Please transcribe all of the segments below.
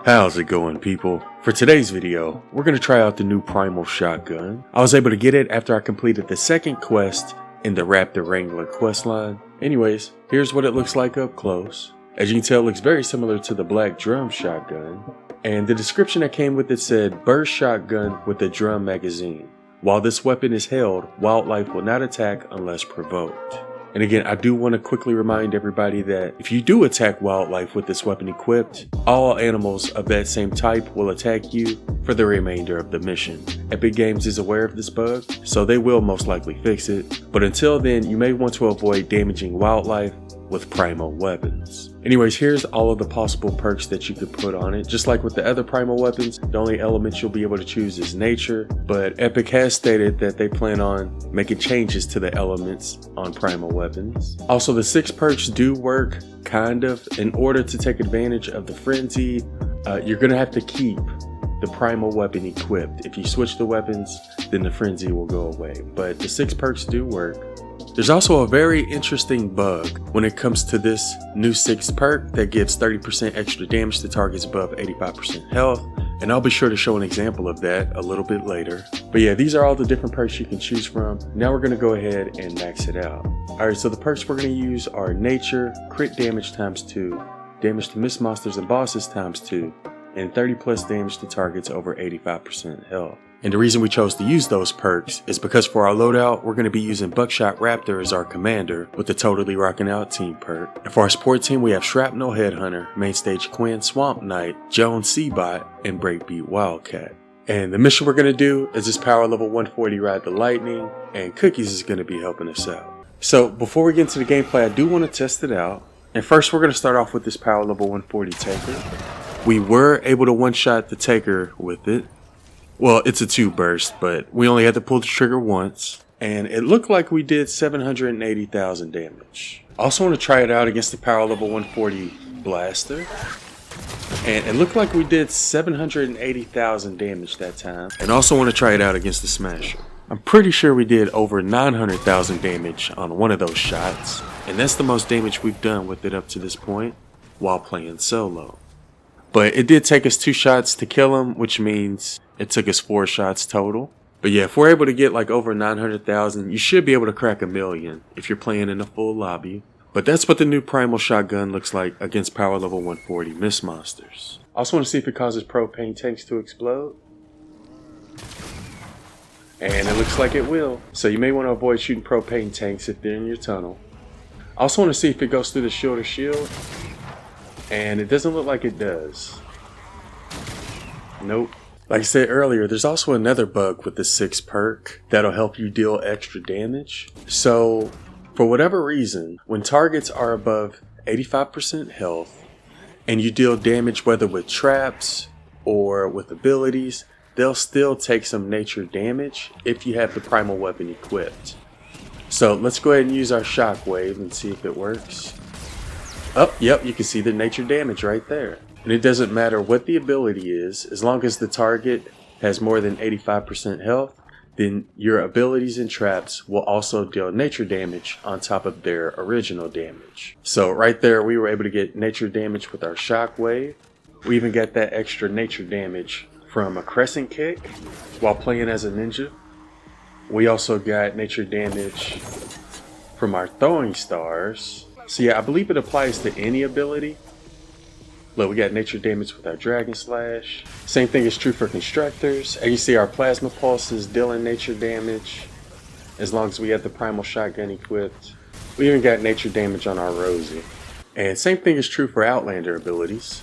How's it going, people? For today's video, we're going to try out the new Primal shotgun. I was able to get it after I completed the second quest in the Raptor Wrangler questline. Anyways, here's what it looks like up close. As you can tell, it looks very similar to the black drum shotgun. And the description that came with it said, burst shotgun with a drum magazine. While this weapon is held, wildlife will not attack unless provoked. And again, I do want to quickly remind everybody that if you do attack wildlife with this weapon equipped, all animals of that same type will attack you for the remainder of the mission. Epic Games is aware of this bug, so they will most likely fix it. But until then, you may want to avoid damaging wildlife with Primal weapons. Anyways, here's all of the possible perks that you could put on it. Just like with the other Primal weapons, the only elements you'll be able to choose is nature, but Epic has stated that they plan on making changes to the elements on Primal weapons. Also, the 6 perks do work, kind of. In order to take advantage of the frenzy, you're gonna have to keep the Primal weapon equipped. If you switch the weapons, then the frenzy will go away, but the 6 perks do work. There's also a very interesting bug when it comes to this new 6th perk that gives 30% extra damage to targets above 85% health, and I'll be sure to show an example of that a little bit later. But yeah, these are all the different perks you can choose from. Now we're going to go ahead and max it out. Alright, so the perks we're going to use are Nature, Crit Damage ×2, Damage to Miss Monsters and Bosses ×2, and 30+ damage to targets over 85% health. And the reason we chose to use those perks is because for our loadout, we're going to be using Buckshot Raptor as our commander with the Totally Rockin' Out team perk. And for our support team, we have Shrapnel Headhunter, Mainstage Quinn Swamp Knight, Jones Seabot, and Breakbeat Wildcat. And the mission we're going to do is this power level 140 Ride the Lightning, and Cookies is going to be helping us out. So before we get into the gameplay, I do want to test it out. And first we're going to start off with this power level 140 Taker. We were able to one-shot the Taker with it. Well, it's a 2 burst, but we only had to pull the trigger once, and it looked like we did 780,000 damage. I also want to try it out against the power level 140 blaster, and it looked like we did 780,000 damage that time. And also want to try it out against the smasher. I'm pretty sure we did over 900,000 damage on one of those shots, and that's the most damage we've done with it up to this point while playing solo. But it did take us 2 shots to kill him, which means it took us 4 shots total. But yeah, if we're able to get like over 900,000, you should be able to crack 1,000,000 if you're playing in a full lobby. But that's what the new Primal shotgun looks like against power level 140 Miss Monsters. I also want to see if it causes propane tanks to explode. And it looks like it will. So you may want to avoid shooting propane tanks if they're in your tunnel. I also want to see if it goes through the shield or shield. And it doesn't look like it does. Nope. Like I said earlier, there's also another bug with the 6 perk that'll help you deal extra damage. So, for whatever reason, when targets are above 85% health, and you deal damage whether with traps or with abilities, they'll still take some nature damage if you have the Primal weapon equipped. So let's go ahead and use our shockwave and see if it works. Oh, yep, you can see the nature damage right there. And it doesn't matter what the ability is, as long as the target has more than 85% health, then your abilities and traps will also deal nature damage on top of their original damage. So right there, we were able to get nature damage with our shockwave. We even got that extra nature damage from a crescent kick while playing as a ninja. We also got nature damage from our throwing stars. So yeah, I believe it applies to any ability. Look, we got nature damage with our Dragon Slash. Same thing is true for constructors. As you see, our plasma pulse is dealing nature damage as long as we have the Primal shotgun equipped. We even got nature damage on our Rosie. And same thing is true for Outlander abilities.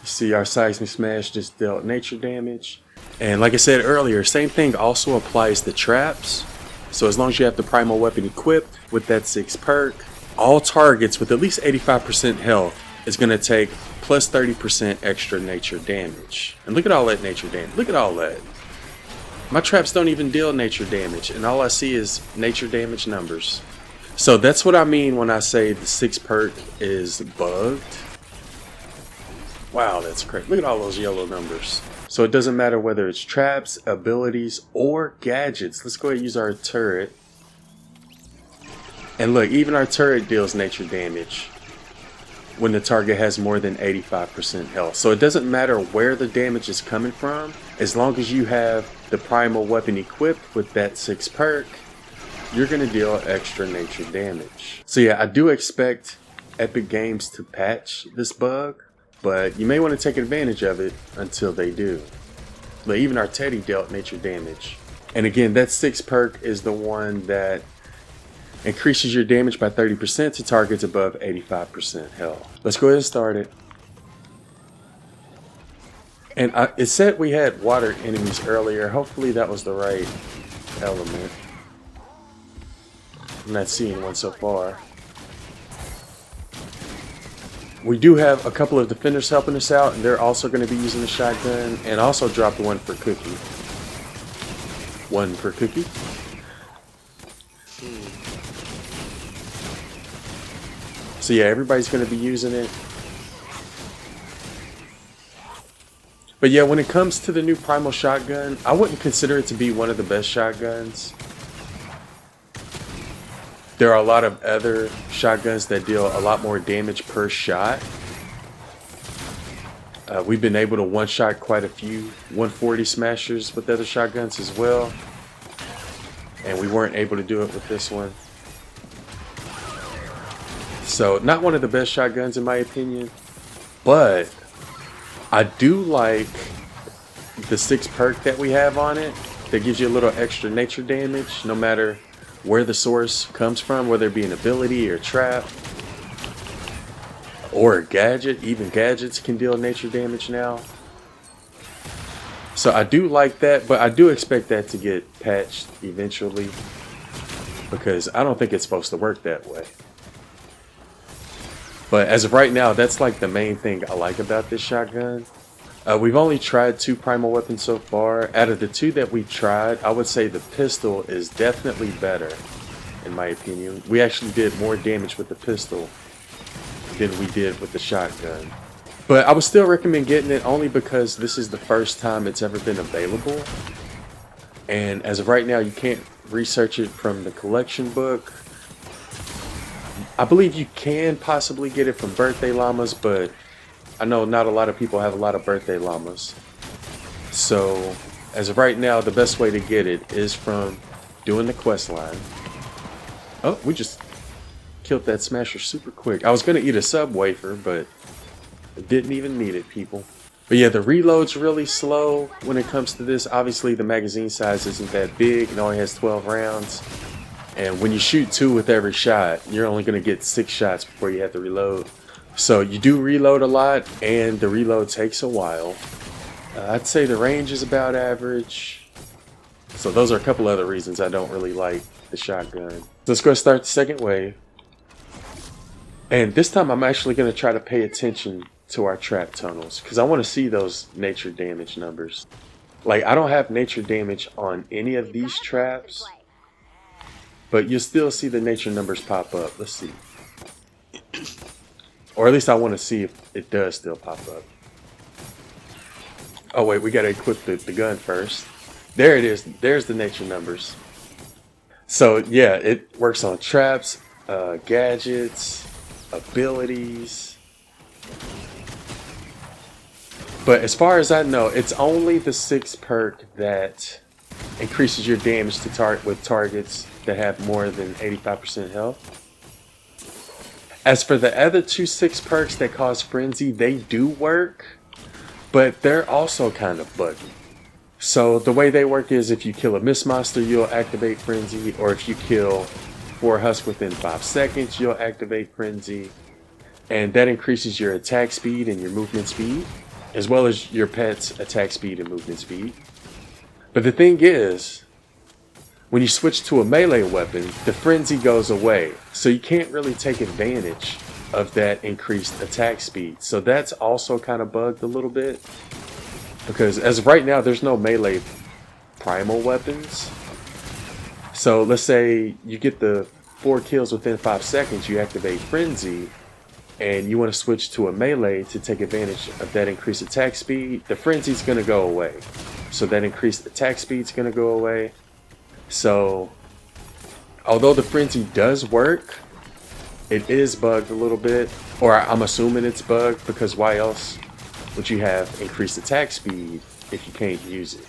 You see our Seismic Smash just dealt nature damage. And like I said earlier, same thing also applies to traps. So as long as you have the Primal weapon equipped with that 6 perk, all targets with at least 85% health is going to take plus 30% extra nature damage. And look at all that nature damage. Look at all that. My traps don't even deal nature damage, and all I see is nature damage numbers. So that's what I mean when I say the 6 perk is bugged. Wow, that's crazy. Look at all those yellow numbers. So it doesn't matter whether it's traps, abilities, or gadgets. Let's go ahead and use our turret. And look, even our turret deals nature damage. when the target has more than 85% health. So it doesn't matter where the damage is coming from, as long as you have the primal weapon equipped with that 6th perk, you're going to deal extra nature damage. So yeah, I do expect Epic Games to patch this bug, but you may want to take advantage of it until they do. But even our Teddy dealt nature damage. And again, that 6th perk is the one that increases your damage by 30% to targets above 85% health. Let's go ahead and start it. And it said we had water enemies earlier. Hopefully that was the right element. I'm not seeing one so far. We do have a couple of defenders helping us out, and they're also going to be using the shotgun, and also dropped one for Cookie. One for Cookie. So yeah, everybody's going to be using it. But yeah, when it comes to the new Primal shotgun, I wouldn't consider it to be one of the best shotguns. There are a lot of other shotguns that deal a lot more damage per shot. We've been able to one-shot quite a few 140 smashers with other shotguns as well. And we weren't able to do it with this one. So, not one of the best shotguns in my opinion. But I do like the 6th perk that we have on it. That gives you a little extra nature damage no matter where the source comes from, whether it be an ability or trap or a gadget. Even gadgets can deal nature damage now. So I do like that, but I do expect that to get patched eventually, because I don't think it's supposed to work that way. But as of right now, that's like the main thing I like about this shotgun. We've only tried 2 primal weapons so far. Out of the 2 that we've tried, I would say the pistol is definitely better, in my opinion. We actually did more damage with the pistol than we did with the shotgun. But I would still recommend getting it only because this is the first time it's ever been available. And as of right now, you can't research it from the collection book. I believe you can possibly get it from birthday llamas, but I know not a lot of people have a lot of birthday llamas. So as of right now, the best way to get it is from doing the quest line. Oh, we just killed that smasher super quick. I was going to eat a sub wafer, but I didn't even need it, people. But yeah, the reload's really slow when it comes to this. Obviously, the magazine size isn't that big. It only has 12 rounds. And when you shoot 2 with every shot, you're only going to get 6 shots before you have to reload. So you do reload a lot, and the reload takes a while. I'd say the range is about average. So those are a couple other reasons I don't really like the shotgun. Let's go start the second wave. And this time I'm actually going to try to pay attention to our trap tunnels, because I want to see those nature damage numbers. Like, I don't have nature damage on any of these traps, but you'll still see the nature numbers pop up. Let's see. Or at least I want to see if it does still pop up. Oh wait, we got to equip the gun first. There it is. There's the nature numbers. So yeah, it works on traps, gadgets, abilities. But as far as I know, it's only the 6th perk that increases your damage to with targets that have more than 85% health. As for the other 2 6th perks that cause frenzy, they do work, but they're also kind of buggy. So the way they work is if you kill a mist monster, you'll activate frenzy, or if you kill 4 husks within 5 seconds, you'll activate frenzy. And that increases your attack speed and your movement speed, as well as your pet's attack speed and movement speed. But the thing is, when you switch to a melee weapon, the frenzy goes away. So you can't really take advantage of that increased attack speed. So that's also kind of bugged a little bit, because as of right now, there's no melee primal weapons. So let's say you get the 4 kills within 5 seconds, you activate frenzy, and you want to switch to a melee to take advantage of that increased attack speed, the frenzy's going to go away. So that increased attack speed's going to go away. So although the frenzy does work, it is bugged a little bit. Or I'm assuming it's bugged, because why else would you have increased attack speed if you can't use it?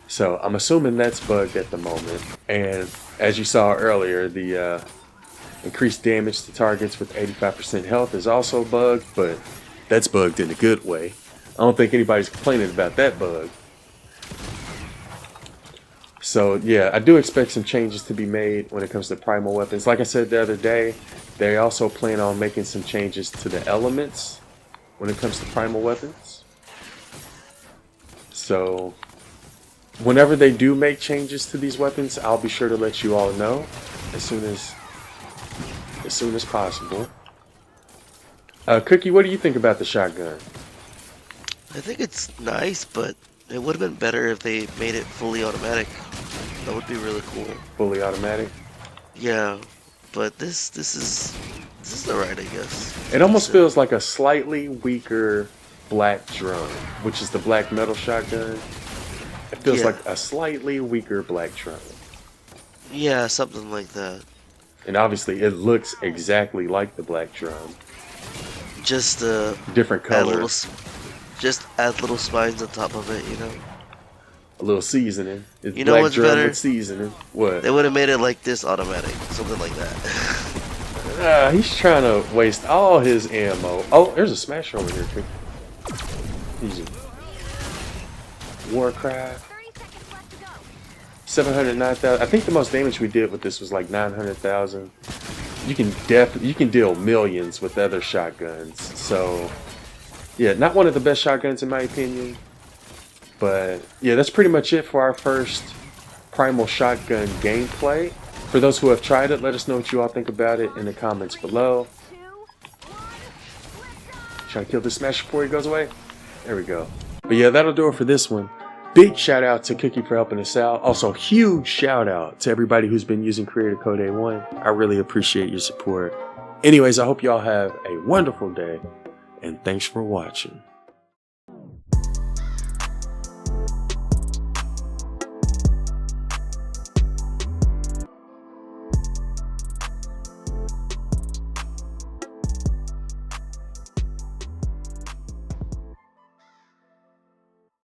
So I'm assuming that's bugged at the moment. And as you saw earlier, the increased damage to targets with 85% health is also bugged, but that's bugged in a good way. I don't think anybody's complaining about that bug. So yeah, I do expect some changes to be made when it comes to primal weapons. Like I said the other day, they also plan on making some changes to the elements when it comes to primal weapons. So whenever they do make changes to these weapons, I'll be sure to let you all know as soon as possible. Cookie, what do you think about the shotgun? I think it's nice, but it would have been better if they made it fully automatic. That would be really cool. Fully automatic? Yeah, but this is alright, I guess. It almost feels like a slightly weaker black drum, which is the black metal shotgun. It feels like a slightly weaker black drum. Yeah, something like that. And obviously it looks exactly like the black drum. Just different color. Just add little spines on top of it, you know. A little seasoning. It's you know black what's drum better? with seasoning. What? They would have made it like this automatic, something like that. He's trying to waste all his ammo. Oh, there's a smash over here too. Easy. Warcraft. 709,000. I think the most damage we did with this was like 900,000. You can deal millions with other shotguns. So yeah, not one of the best shotguns in my opinion. But yeah, that's pretty much it for our first Primal shotgun gameplay. For those who have tried it, let us know what you all think about it in the comments below. Trying to kill this smash before he goes away. There we go. But yeah, that'll do it for this one. Big shout out to Cookie for helping us out. Also, huge shout out to everybody who's been using creator code A1. I really appreciate your support. Anyways, I hope y'all have a wonderful day, and thanks for watching.